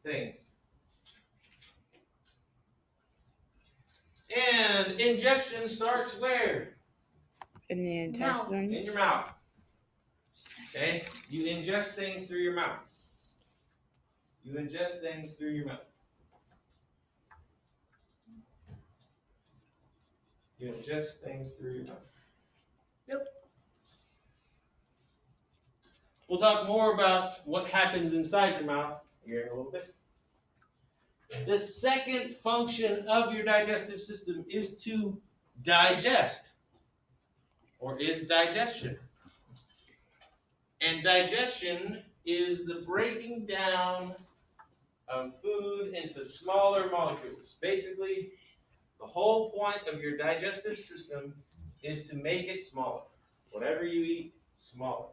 things. And ingestion starts where? In the intestines. In your mouth. Okay? You ingest things through your mouth. You ingest things through your mouth. You ingest things through your mouth. Yep. We'll talk more about what happens inside your mouth here in a little bit. The second function of your digestive system is to digest, or is digestion. And digestion is the breaking down of food into smaller molecules. Basically, the whole point of your digestive system is to make it smaller. Whatever you eat, smaller.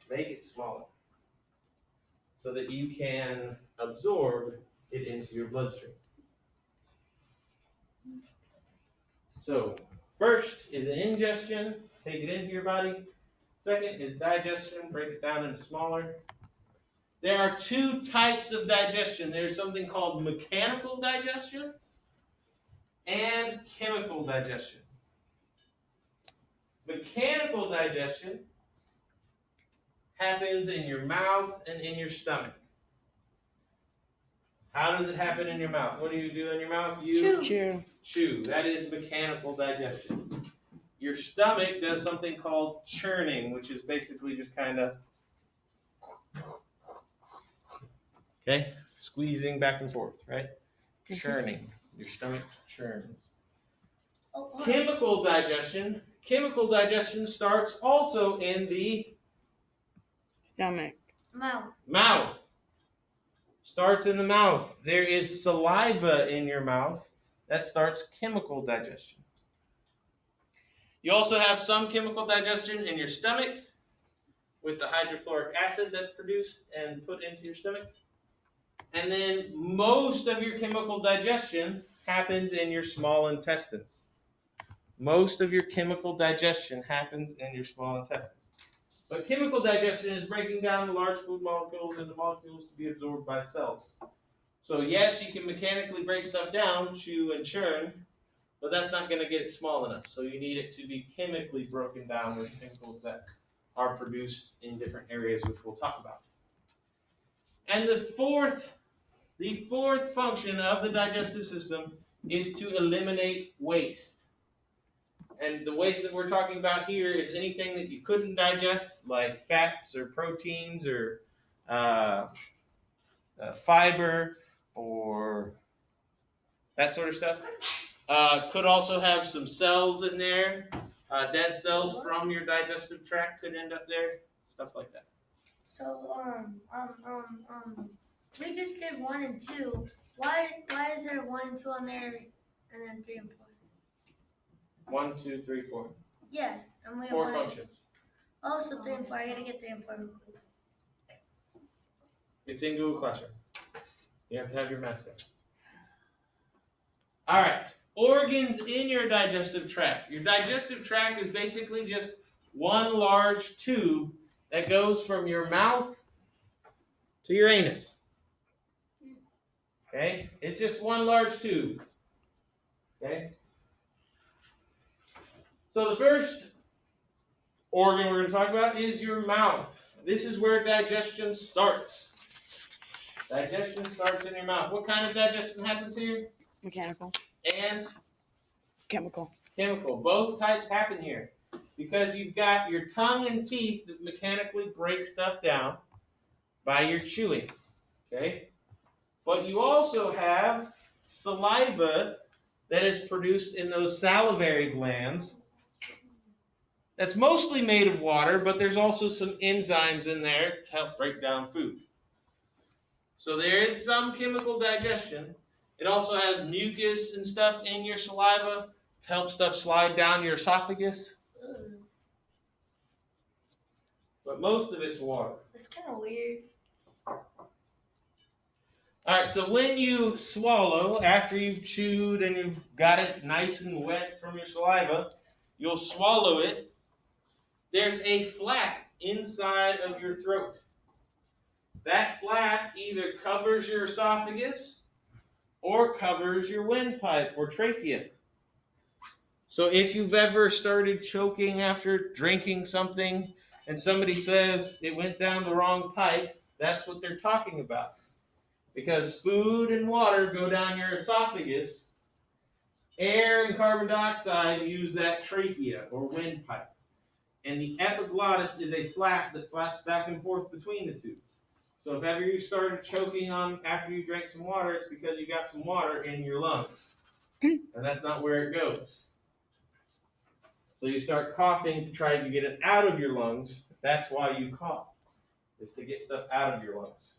Make it smaller so that you can absorb it into your bloodstream. So, first is ingestion, take it into your body. Second is digestion, break it down into smaller. There are two types of digestion. There's something called mechanical digestion and chemical digestion. Mechanical digestion happens in your mouth and in your stomach. How does it happen in your mouth? What do you do in your mouth? You chew. That is mechanical digestion. Your stomach does something called churning, which is basically just kind of squeezing back and forth, right? Churning. Your stomach churns. Chemical digestion. Chemical digestion starts also in the stomach. Mouth. Starts in the mouth. There is saliva in your mouth. That starts chemical digestion. You also have some chemical digestion in your stomach with the hydrochloric acid that's produced and put into your stomach. And then most of your chemical digestion happens in your small intestines. Most of your chemical digestion happens in your small intestines. But chemical digestion is breaking down the large food molecules into molecules to be absorbed by cells. So yes, you can mechanically break stuff down, chew and churn, but that's not going to get it small enough. So you need it to be chemically broken down with chemicals that are produced in different areas, which we'll talk about. And the fourth function of the digestive system is to eliminate waste. And the waste that we're talking about here is anything that you couldn't digest, like fats or proteins or fiber or that sort of stuff. Could also have some cells in there. Dead cells from your digestive tract could end up there. Stuff like that. So, we just did 1 and 2. Why is there 1 and 2 on there, and then 3 and 4? 1, 2, 3, 4. Yeah, and we have 4 functions. Oh, so 3 and 4. I gotta get 3 and 4. It's in Google Classroom. You have to have your mask on. All right. Organs in your digestive tract. Your digestive tract is basically just one large tube that goes from your mouth to your anus. Okay? It's just one large tube. Okay? So the first organ we're going to talk about is your mouth. This is where digestion starts. Digestion starts in your mouth. What kind of digestion happens here? Mechanical. And chemical. Chemical. Both types happen here because you've got your tongue and teeth that mechanically break stuff down by your chewing. Okay? But you also have saliva that is produced in those salivary glands. That's mostly made of water, but there's also some enzymes in there to help break down food. So there is some chemical digestion. It also has mucus and stuff in your saliva to help stuff slide down your esophagus. But most of it's water. It's kind of weird. All right, so when you swallow, after you've chewed and you've got it nice and wet from your saliva, you'll swallow it. There's a flap inside of your throat. That flap either covers your esophagus or covers your windpipe or trachea. So if you've ever started choking after drinking something and somebody says it went down the wrong pipe, that's what they're talking about. Because food and water go down your esophagus, air and carbon dioxide use that trachea or windpipe. And the epiglottis is a flap that flaps back and forth between the two. So if ever you started choking on after you drank some water, it's because you got some water in your lungs. And that's not where it goes. So you start coughing to try to get it out of your lungs. That's why you cough, is to get stuff out of your lungs.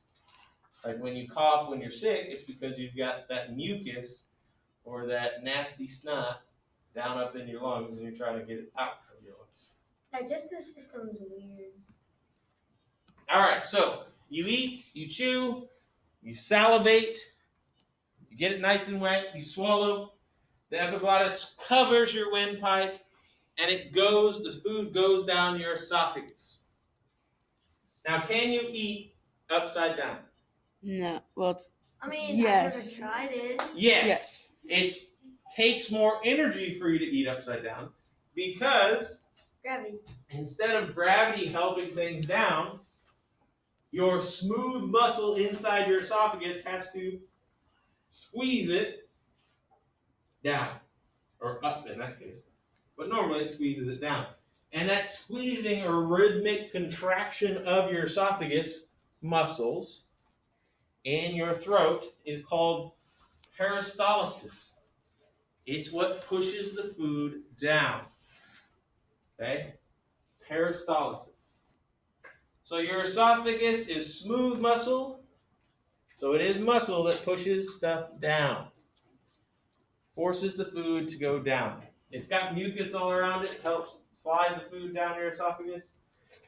Like when you cough when you're sick, it's because you've got that mucus or that nasty snot down up in your lungs and you're trying to get it out of your lungs. Digestive system is weird. All right, so you eat, you chew, you salivate, you get it nice and wet, you swallow. The epiglottis covers your windpipe, and the food goes down your esophagus. Now, can you eat upside down? No. Well, it's I mean, yes. I've never tried it. Yes. It takes more energy for you to eat upside down because Gravity. instead of gravity helping things down, your smooth muscle inside your esophagus has to squeeze it down, or up in that case. But normally it squeezes it down. And that squeezing or rhythmic contraction of your esophagus muscles in your throat is called peristalsis. It's what pushes the food down. Okay? Peristalsis. So your esophagus is smooth muscle. So it is muscle that pushes stuff down. Forces the food to go down. It's got mucus all around it. Helps slide the food down your esophagus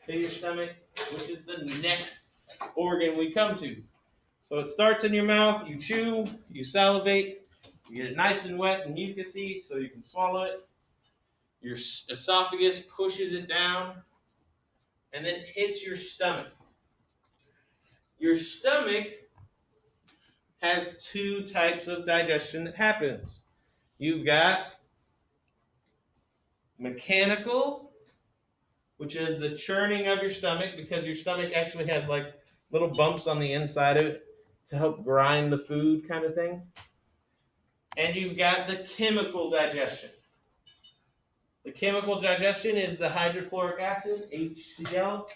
to your stomach, which is the next organ we come to. So it starts in your mouth. You chew, you salivate, you get it nice and wet and mucousy so you can swallow it. Your esophagus pushes it down, and then it hits your stomach. Your stomach has two types of digestion that happens. You've got mechanical, which is the churning of your stomach, because your stomach actually has like little bumps on the inside of it to help grind the food kind of thing. And you've got the chemical digestion. The chemical digestion is the hydrochloric acid, HCl,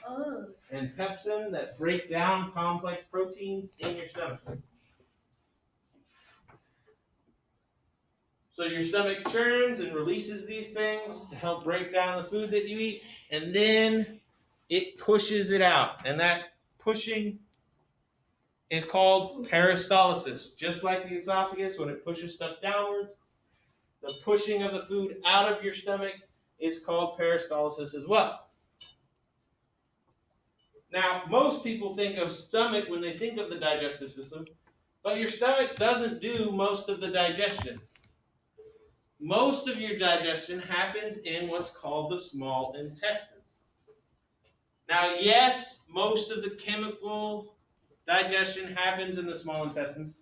and pepsin that break down complex proteins in your stomach. So your stomach churns and releases these things to help break down the food that you eat, and then it pushes it out. And that pushing is called peristalsis. Just like the esophagus, when it pushes stuff downwards, the pushing of the food out of your stomach is called peristalsis as well. Now, most people think of stomach when they think of the digestive system, but your stomach doesn't do most of the digestion. Most of your digestion happens in what's called the small intestines. Now, yes, most of the chemical digestion happens in the small intestines,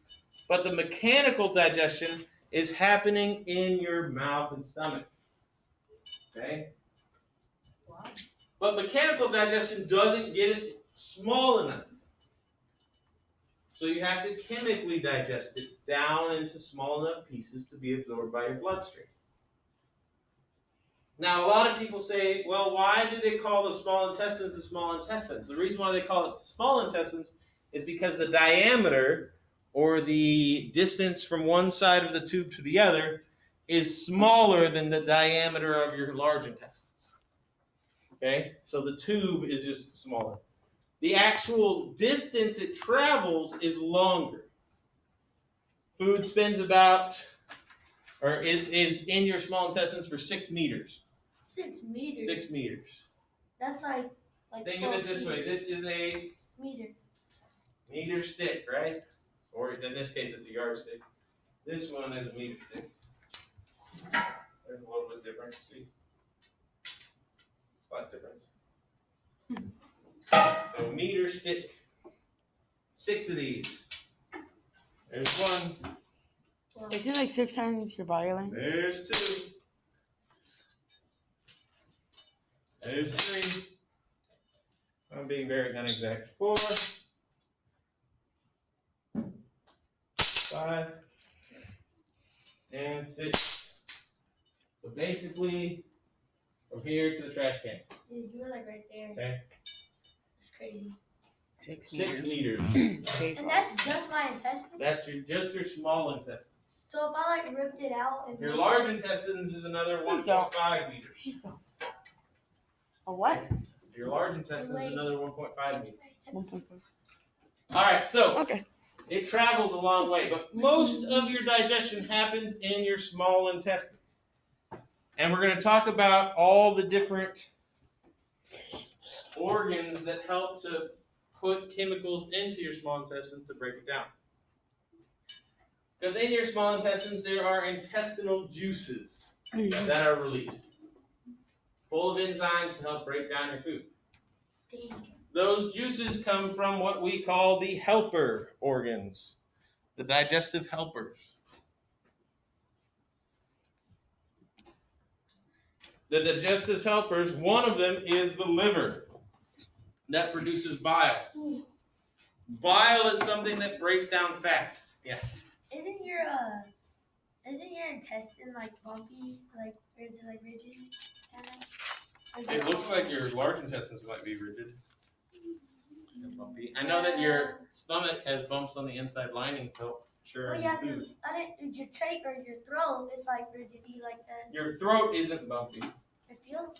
but the mechanical digestion is happening in your mouth and stomach. Okay? Wow. But mechanical digestion doesn't get it small enough. So you have to chemically digest it down into small enough pieces to be absorbed by your bloodstream. Now, a lot of people say, well, why do they call the small intestines the small intestines? The reason why they call it the small intestines is because the diameter, or the distance from one side of the tube to the other, is smaller than the diameter of your large intestines. Okay? So the tube is just smaller. The actual distance it travels is longer. Food spends is in your small intestines for 6 meters. 6 meters. 6 meters. That's like Think of it this way. This is a meter stick, right? Or in this case, it's a yardstick. This one is a meter stick. There's a little bit difference. See? Slight difference. So meter stick. 6 of these. There's 1. Isn't it like 6 times your body length? There's 2. There's 3. I'm being very unexact. 4, 5, and 6. So basically, from here to the trash can. Dude, you were like right there. Okay. It's crazy. 6 6 meters. meters. Okay, And that's just my intestine? That's just your small intestines. So if I like ripped it out and Your large intestines is another Please don't. 1.5 meters. A what? Your large intestines is another 1.5 meters. 1.5. All right, so Okay. it travels a long way, but most of your digestion happens in your small intestines. And we're going to talk about all the different organs that help to put chemicals into your small intestines to break it down. Because in your small intestines, there are intestinal juices that are released, full of enzymes to help break down your food. Dang. Those juices come from what we call the helper organs, the digestive helpers. The digestive helpers, one of them is the liver that produces bile. Bile is something that breaks down fat. Yeah. Isn't your intestine like bumpy, like or is it like rigid? It looks like your large intestines might be rigid and bumpy. I know that your stomach has bumps on the inside lining, so sure. Oh yeah, because your trach or your throat is like rigidity like that. Your throat isn't bumpy. I feel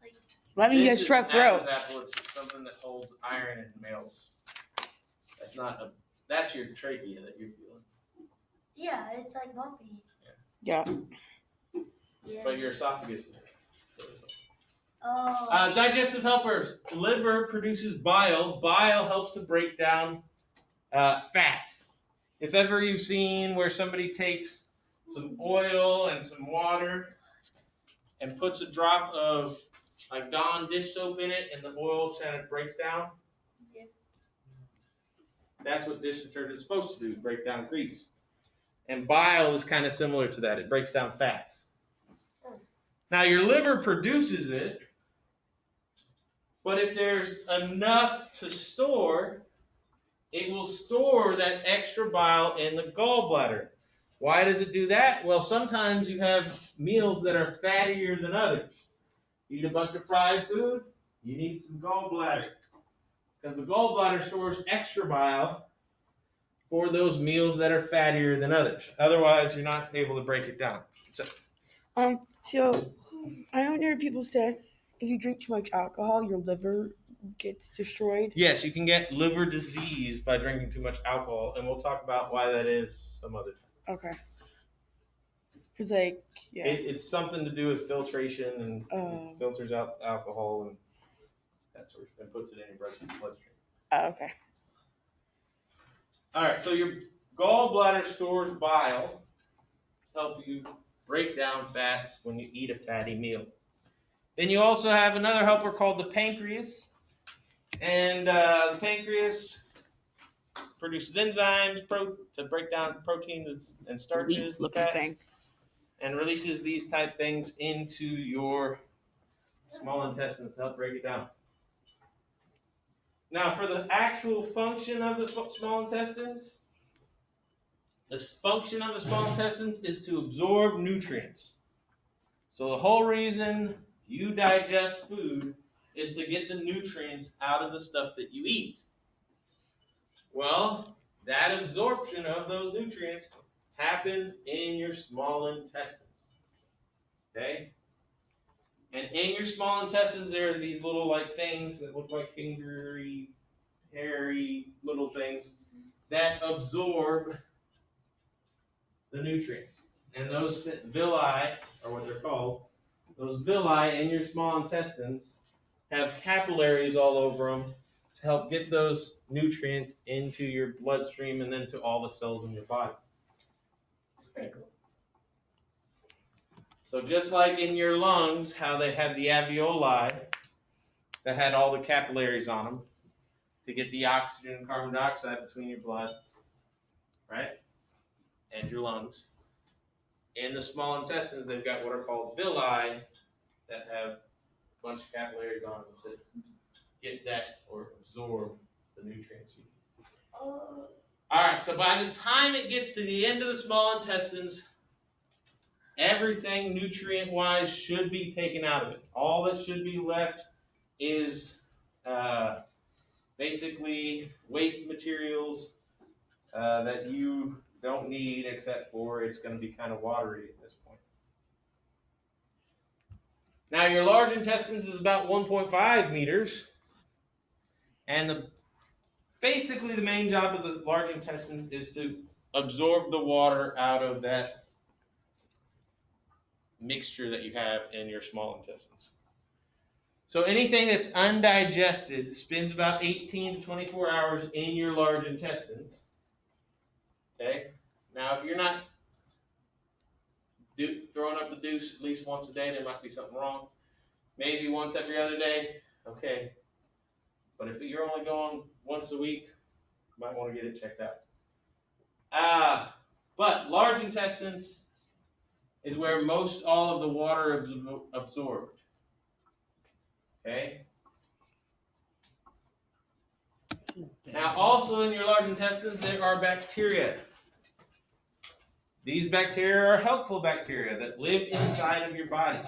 like Why don't you This get is strep throat? Adam's apple. It's something that holds iron in males. That's your trachea that you're feeling. yeah, it's like bumpy. Yeah. Yeah. But your esophagus is. Oh. Digestive helpers. Liver produces bile. Bile helps to break down fats. If ever you've seen where somebody takes some oil and some water and puts a drop of like Dawn dish soap in it and the oil kind of breaks down, Yeah. that's what dish detergent is supposed to do, break down grease. And bile is kind of similar to that. It breaks down fats. Now your liver produces it, but if there's enough to store, it will store that extra bile in the gallbladder. Why does it do that? Well, sometimes you have meals that are fattier than others. Eat a bunch of fried food, you need some gallbladder. Because the gallbladder stores extra bile for those meals that are fattier than others. Otherwise, you're not able to break it down. So I don't hear people say if you drink too much alcohol, your liver gets destroyed. Yes, you can get liver disease by drinking too much alcohol, and we'll talk about why that is some other time. Okay. Because, like, yeah. It's something to do with filtration, and it filters out the alcohol, and that sort of thing, puts it in your bloodstream. Okay. All right, so your gallbladder stores bile to help you break down fats when you eat a fatty meal. Then you also have another helper called the pancreas. And the pancreas produces enzymes to break down proteins and starches and fats, and releases these type things into your small intestines to help break it down. Now, for the actual function of the small intestines, the function of the small intestines is to absorb nutrients. So the whole reason you digest food is to get the nutrients out of the stuff that you eat. Well, that absorption of those nutrients happens in your small intestines. Okay? And in your small intestines, there are these little like things that look like fingery, hairy little things that absorb the nutrients. And those villi, or what they're called, those villi in your small intestines have capillaries all over them to help get those nutrients into your bloodstream and then to all the cells in your body. That's pretty cool. So just like in your lungs, how they have the alveoli that had all the capillaries on them, to get the oxygen and carbon dioxide between your blood, right, and your lungs. In the small intestines, they've got what are called villi that have a bunch of capillaries on them to get that or absorb the nutrients you need. Oh. All right, so by the time it gets to the end of the small intestines, everything nutrient-wise should be taken out of it. All that should be left is basically waste materials that you don't need, except for it's going to be kind of watery at this point. Now, your large intestines is about 1.5 meters, and basically the main job of the large intestines is to absorb the water out of that mixture that you have in your small intestines. So anything that's undigested spends about 18 to 24 hours in your large intestines. Okay? Now, if you're not throwing up the deuce at least once a day, there might be something wrong. Maybe once every other day, okay. But if you're only going once a week, you might want to get it checked out. But large intestines is where most all of the water is absorbed. Okay? Now, also in your large intestines, there are bacteria. These bacteria are helpful bacteria that live inside of your body.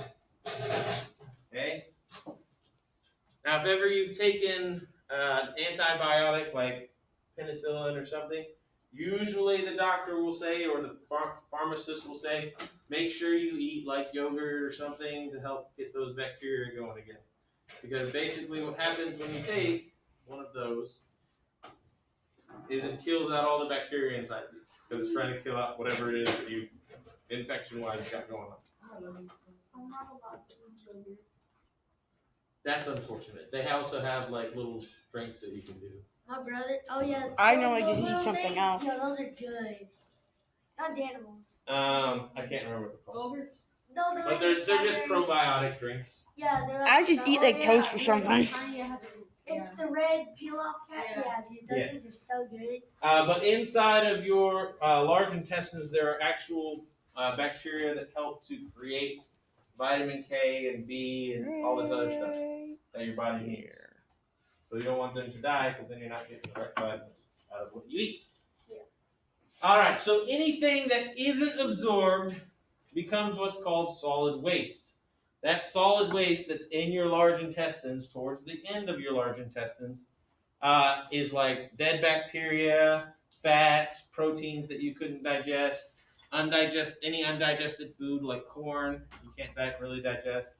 Okay? Now, if ever you've taken an antibiotic like penicillin or something, usually the doctor will say, or the pharmacist will say, make sure you eat like yogurt or something to help get those bacteria going again. Because basically what happens when you take one of those is it kills out all the bacteria inside of you. Because it's trying to kill out whatever it is that you, infection-wise, got going on. I'm not allowed to eat yogurt. That's unfortunate. They also have like little drinks that you can do. My brother, oh yeah. I know I those just eat little something things, else. Yeah, those are good. Not Danimals. I can't remember what they're called. Go-Gurts? No, they're But like they're just probiotic drinks. Yeah, they're like I just eat like toast or something. It's the red peel off cat. Yeah, dude, those things are so good. But inside of your large intestines, there are actual bacteria that help to create vitamin K and B and all this other stuff that your body needs. So you don't want them to die because then you're not getting the right vitamins out of what you eat. Yeah. All right, so anything that isn't absorbed becomes what's called solid waste. That solid waste that's in your large intestines, towards the end of your large intestines, is like dead bacteria, fats, proteins that you couldn't digest, any undigested food like corn, you can't really digest.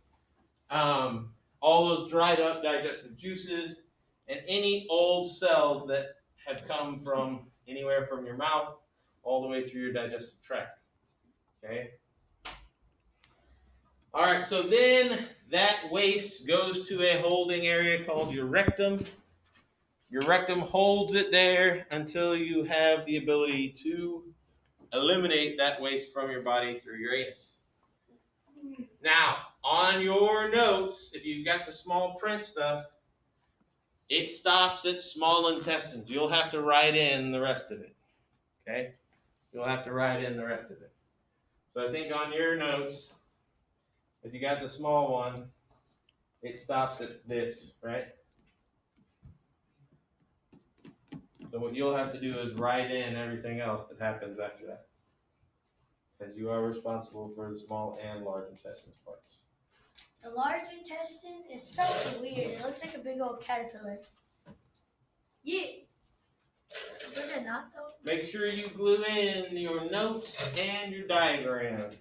All those dried up digestive juices, and any old cells that have come from anywhere from your mouth all the way through your digestive tract. Okay? All right, so then that waste goes to a holding area called your rectum. Your rectum holds it there until you have the ability to eliminate that waste from your body through your anus. Now, on your notes, if you've got the small print stuff, it stops at small intestines. You'll have to write in the rest of it. Okay? You'll have to write in the rest of it. So I think on your notes, if you got the small one, it stops at this, right? So what you'll have to do is write in everything else that happens after that. Because you are responsible for the small and large intestines parts. The large intestine is so weird. It looks like a big old caterpillar. Yeah. Does it not though? Make sure you glue in your notes and your diagrams.